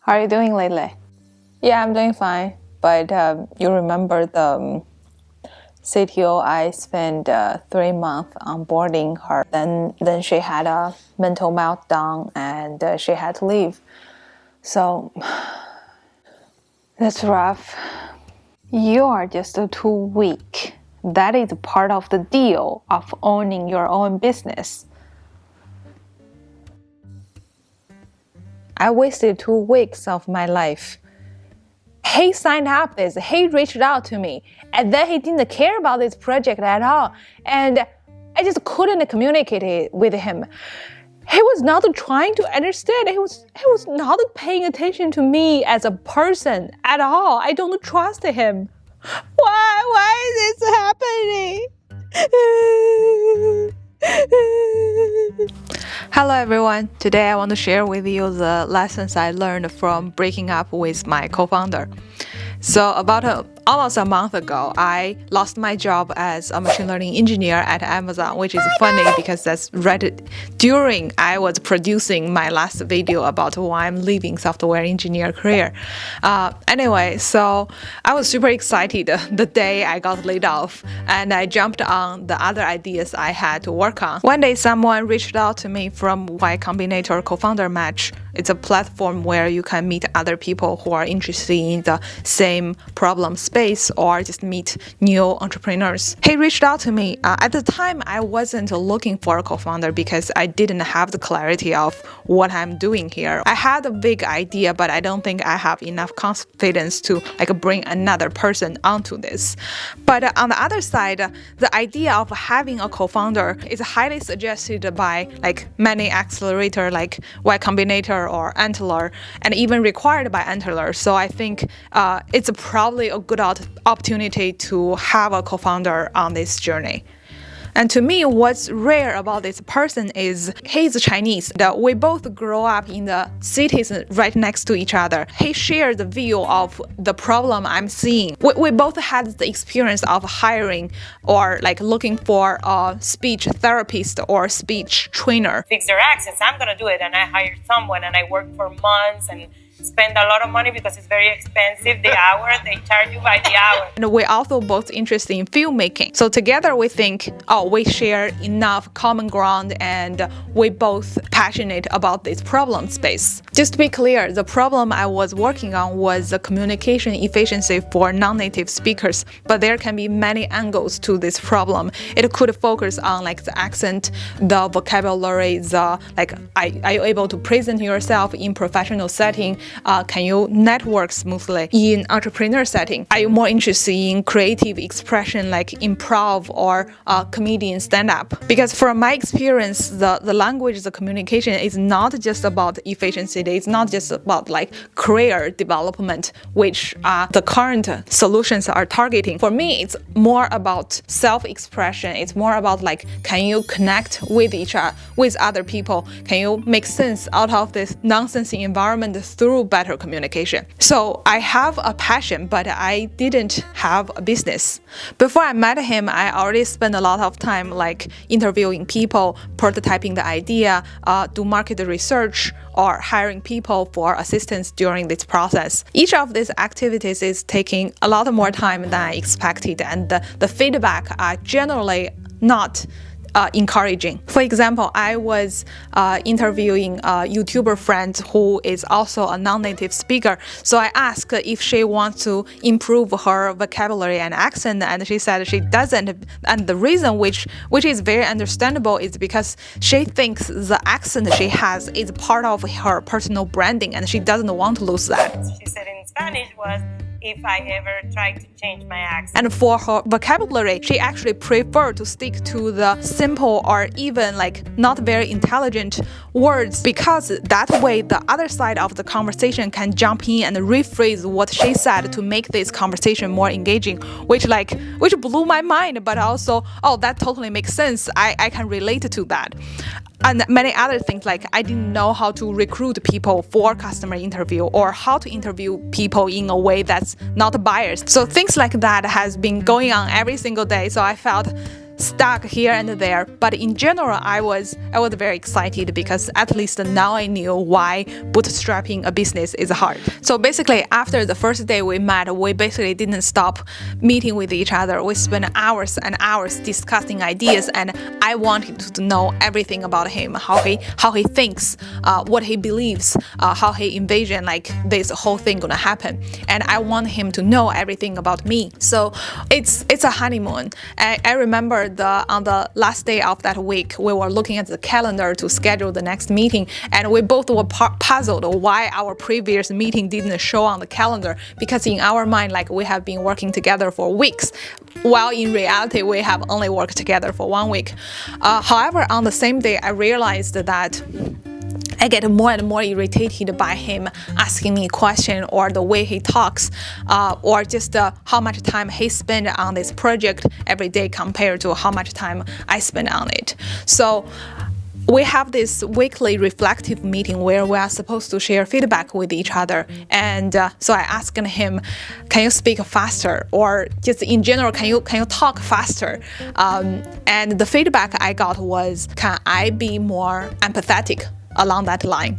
How are you doing lately? Yeah, I'm doing fine. But you remember the CTO I spent 3 months onboarding her. Then she had a mental meltdown and she had to leave. So that's rough. You are just too weak. That is part of the deal of owning your own business. I wasted 2 weeks of my life. He signed up this, he reached out to me, and then he didn't care about this project at all. And I just couldn't communicate it with him. He was not trying to understand. He was not paying attention to me as a person at all. I don't trust him. Why is this happening? Hello everyone, today I want to share with you the lessons I learned from breaking up with my co-founder. So about almost a month ago, I lost my job as a machine learning engineer at Amazon, which is funny because that's right during I was producing my last video about why I'm leaving software engineer career. Anyway, so I was super excited the day I got laid off, and I jumped on the other ideas I had to work on. One day, someone reached out to me from Y Combinator Co-founder Match. It's a platform where you can meet other people who are interested in the same problem space or just meet new entrepreneurs. He reached out to me. At the time, I wasn't looking for a co-founder because I didn't have the clarity of what I'm doing here. I had a big idea, but I don't think I have enough confidence to bring another person onto this. But on the other side, the idea of having a co-founder is highly suggested by many accelerator like Y Combinator or Antler, and even required by Antler. So I think it's probably a good opportunity to have a co-founder on this journey. And to me, what's rare about this person is he's Chinese. We both grow up in the cities right next to each other. He shares the view of the problem I'm seeing. We both had the experience of hiring or looking for a speech therapist or speech trainer. Fix their accents. I'm gonna do it, and I hired someone, and I worked for months and spend a lot of money because it's very expensive. The hour, they charge you by the hour. And we're also both interested in filmmaking. So together we think, we share enough common ground and we both passionate about this problem space. Just to be clear, the problem I was working on was the communication efficiency for non-native speakers, but there can be many angles to this problem. It could focus on the accent, the vocabulary, the are you able to present yourself in professional setting? Can you network smoothly in entrepreneur setting? Are you more interested in creative expression like improv or comedian stand-up? Because from my experience, the language, the communication is not just about efficiency. It's not just about career development, which the current solutions are targeting. For me, it's more about self-expression. It's more about can you connect with with other people? Can you make sense out of this nonsense environment through better communication? So I have a passion, but I didn't have a business. Before I met him, I already spent a lot of time interviewing people, prototyping the idea, do market research, or hiring people for assistance during this process. Each of these activities is taking a lot more time than I expected, and the feedback are generally not encouraging. For example, I was interviewing a YouTuber friend who is also a non-native speaker. So I asked if she wants to improve her vocabulary and accent, and she said she doesn't. And the reason, which is very understandable, is because she thinks the accent she has is part of her personal branding, and she doesn't want to lose that. She said in Spanish was, if I ever try to change my accent. And for her vocabulary, she actually preferred to stick to the simple or even not very intelligent words, because that way the other side of the conversation can jump in and rephrase what she said to make this conversation more engaging, which blew my mind, but also, that totally makes sense. I can relate to that. And many other things, I didn't know how to recruit people for customer interview or how to interview people in a way that's not biased. So things like that has been going on every single day. So I felt stuck here and there. But in general, I was very excited because at least now I knew why bootstrapping a business is hard. So basically, after the first day we met, we basically didn't stop meeting with each other. We spent hours and hours discussing ideas, and I wanted to know everything about him, how he thinks, what he believes, how he envisioned like this whole thing gonna happen, and I want him to know everything about me. So it's a honeymoon. I remember on the last day of that week, we were looking at the calendar to schedule the next meeting, and we both were puzzled why our previous meeting didn't show on the calendar, because in our mind, like, we have been working together for weeks, while in reality we have only worked together for 1 week. However, on the same day, I realized that I get more and more irritated by him asking me a question, or the way he talks, or just how much time he spends on this project every day compared to how much time I spend on it. So we have this weekly reflective meeting where we are supposed to share feedback with each other. And so I asked him, can you speak faster? Or just in general, can you talk faster? And the feedback I got was, can I be more empathetic along that line?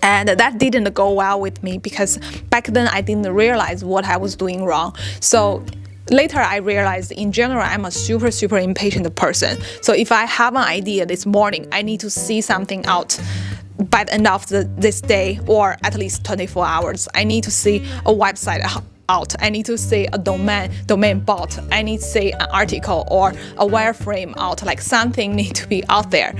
And that didn't go well with me, because back then I didn't realize what I was doing wrong. So later I realized, in general, I'm a super impatient person. So if I have an idea this morning, I need to see something out by the end of this day, or at least 24 hours. I need to see a website out. I need to see a domain bought. I need to see an article or a wireframe out. Like, something need to be out there.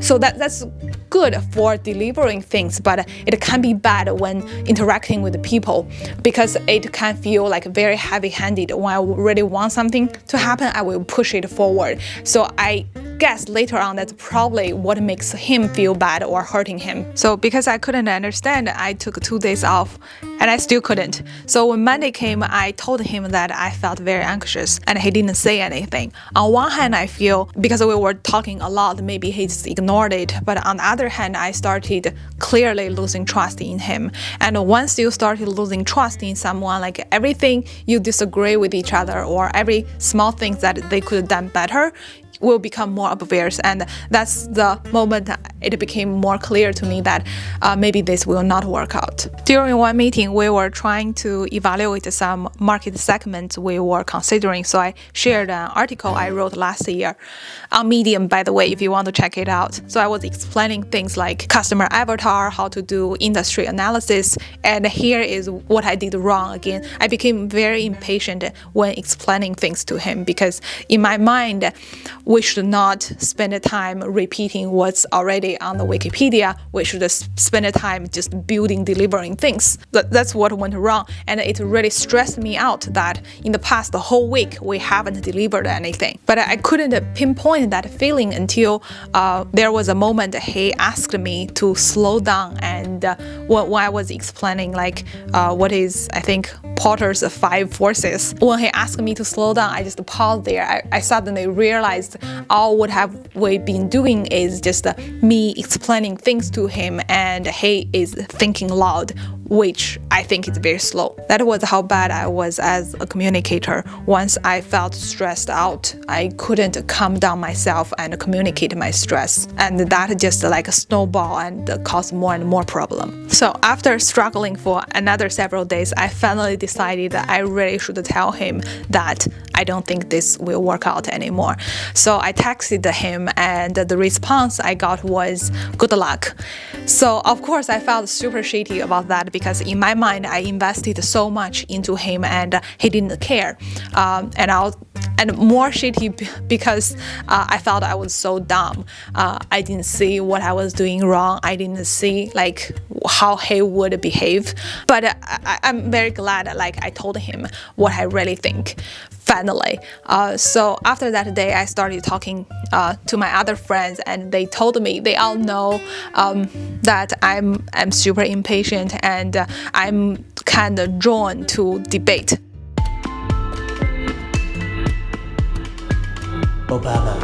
So that's good for delivering things, but it can be bad when interacting with people, because it can feel like very heavy-handed. When I really want something to happen, I will push it forward. So I guess later on that's probably what makes him feel bad or hurting him. So because I couldn't understand, I took 2 days off, and I still couldn't. So when Monday came, I told him that I felt very anxious, and he didn't say anything. On one hand, I feel because we were talking a lot, maybe he just ignored it. But on the other hand, I started clearly losing trust in him. And once you started losing trust in someone, like, everything you disagree with each other, or every small thing that they could have done better, will become more obvious. And that's the moment it became more clear to me that maybe this will not work out. During one meeting, we were trying to evaluate some market segments we were considering. So I shared an article I wrote last year on Medium, by the way, if you want to check it out. So I was explaining things like customer avatar, how to do industry analysis, and here is what I did wrong again. I became very impatient when explaining things to him, because in my mind, we should not spend time repeating what's already on the Wikipedia. We should spend time just delivering things. That's what went wrong. And it really stressed me out that in the past, the whole week, we haven't delivered anything. But I couldn't pinpoint that feeling until there was a moment he asked me to slow down. And when I was explaining, like, what is, I think, Porter's 5 forces, when he asked me to slow down, I just paused there. I suddenly realized all what have we been doing is just me explaining things to him, and he is thinking loud, which I think is very slow. That was how bad I was as a communicator. Once I felt stressed out, I couldn't calm down myself and communicate my stress. And that just like a snowball and caused more and more problem. So after struggling for another several days, I finally decided that I really should tell him that I don't think this will work out anymore. So I texted him, and the response I got was, good luck. So of course I felt super shitty about that, because in my mind I invested so much into him and he didn't care. And more shitty because I felt I was so dumb. I didn't see what I was doing wrong. I didn't see like how he would behave. But I'm very glad like I told him what I really think. Finally. So after that day, I started talking to my other friends, and they told me, they all know that I'm super impatient, and I'm kind of drawn to debate. Obama,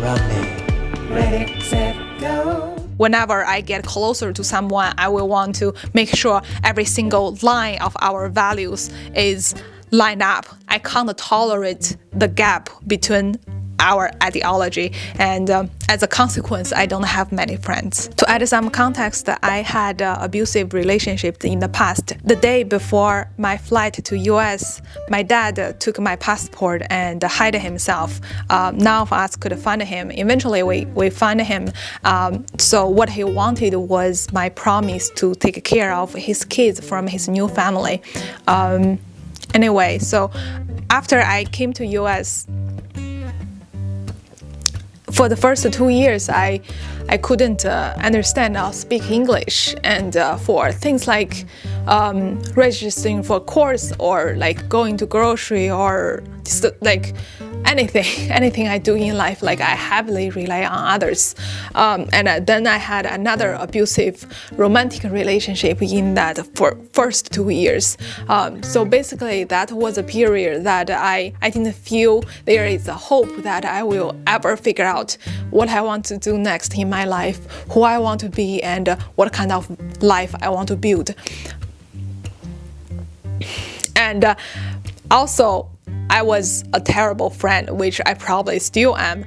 Romney. Ready, set, go. Whenever I get closer to someone, I will want to make sure every single line of our values is lined up. I can't tolerate the gap between our ideology, and as a consequence, I don't have many friends. To add some context, I had abusive relationships in the past. The day before my flight to US, my dad took my passport and hid himself. None of us could find him. Eventually, we found him. So what he wanted was my promise to take care of his kids from his new family. Anyway, so after I came to US, for the first 2 years, I couldn't understand or speak English, and for things like registering for a course or like going to grocery or just like anything I do in life, like I heavily rely on others. And then I had another abusive romantic relationship in that for first 2 years. So basically that was a period that I didn't feel there is a hope that I will ever figure out what I want to do next in my life, who I want to be, and what kind of life I want to build. And also, I was a terrible friend, which I probably still am,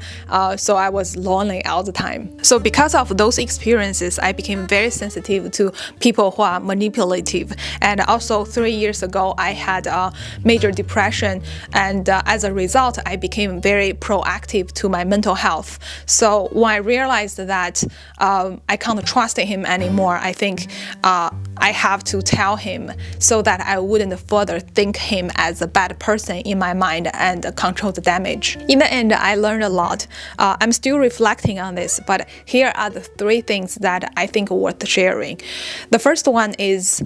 so I was lonely all the time. So because of those experiences, I became very sensitive to people who are manipulative. And also 3 years ago, I had a major depression, and as a result, I became very proactive to my mental health. So when I realized that I can't trust him anymore, I think I have to tell him so that I wouldn't further think him as a bad person in my mind and control the damage. In the end, I learned a lot. I'm still reflecting on this, but here are the 3 things that I think are worth sharing. The first one is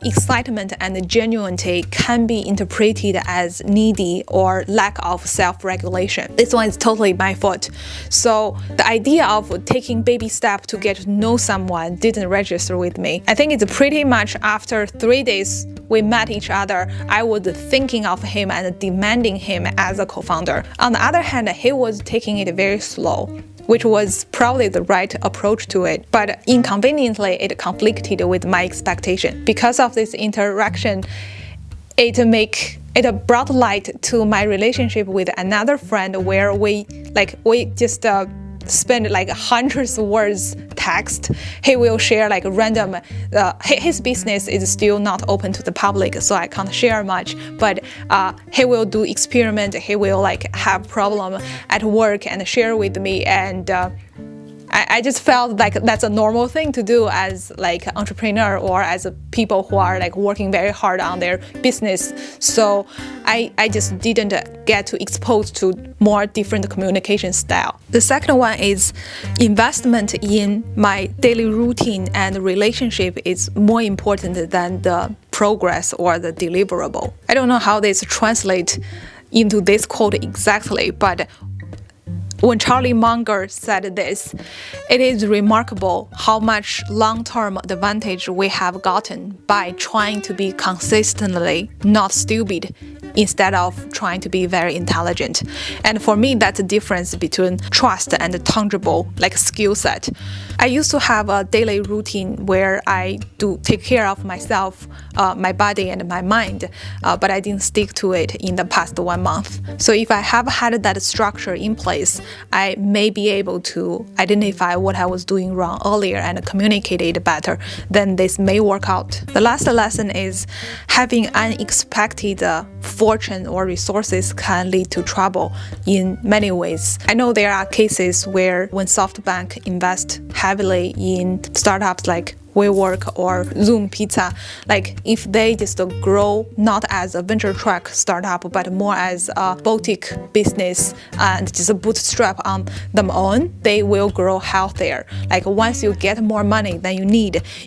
excitement and genuinity can be interpreted as needy or lack of self-regulation. This one is totally my fault. So the idea of taking baby steps to get to know someone didn't register with me. I think it's pretty much after 3 days we met each other, I was thinking of him and demanding him as a co-founder. On the other hand, he was taking it very slow, which was probably the right approach to it. But inconveniently, it conflicted with my expectation. Because of this interaction, it brought light to my relationship with another friend where we just spend like hundreds of words text. He will share like random, his business is still not open to the public, so I can't share much, but he will do experiment, he will like have problem at work and share with me, and I just felt like that's a normal thing to do as like an entrepreneur or as a people who are like working very hard on their business. So I just didn't get to expose to more different communication style. The second one is investment in my daily routine and relationship is more important than the progress or the deliverable. I don't know how this translates into this quote exactly, but when Charlie Munger said this, it is remarkable how much long-term advantage we have gotten by trying to be consistently not stupid instead of trying to be very intelligent. And for me, that's the difference between trust and tangible like skill set. I used to have a daily routine where I do take care of myself, my body and my mind, but I didn't stick to it in the past 1 month. So if I have had that structure in place, I may be able to identify what I was doing wrong earlier and communicate it better. Then this may work out. The last lesson is having unexpected fortune or resources can lead to trouble in many ways. I know there are cases where when SoftBank invest heavily in startups like WeWork or Zoom Pizza, like if they just grow not as a venture track startup but more as a boutique business and just bootstrap on them own, they will grow healthier. Like once you get more money than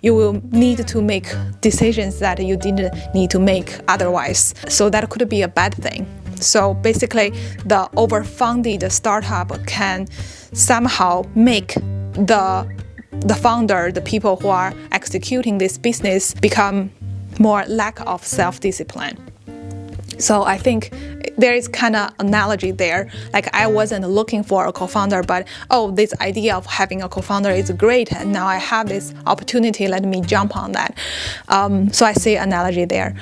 you will need to make decisions that you didn't need to make otherwise. So that could be a bad thing. So basically, the overfunded startup can somehow make the founder, the people who are executing this business, become more lack of self-discipline. So I think there is kind of analogy there. Like I wasn't looking for a co-founder, but this idea of having a co-founder is great, and now I have this opportunity. Let me jump on that. So I see analogy there.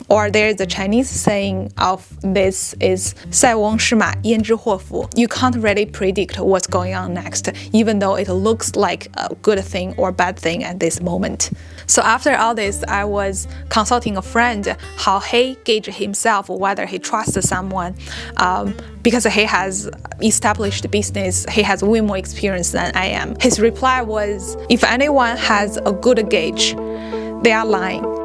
Or there is a Chinese saying of this is 塞翁失马焉知祸福. You can't really predict what's going on next, even though it looks like a good thing or bad thing at this moment. So after all this, I was consulting a friend how he gauge himself whether he trusts someone, because he has established business, he has way more experience than I am. His reply was, if anyone has a good gauge, they are lying.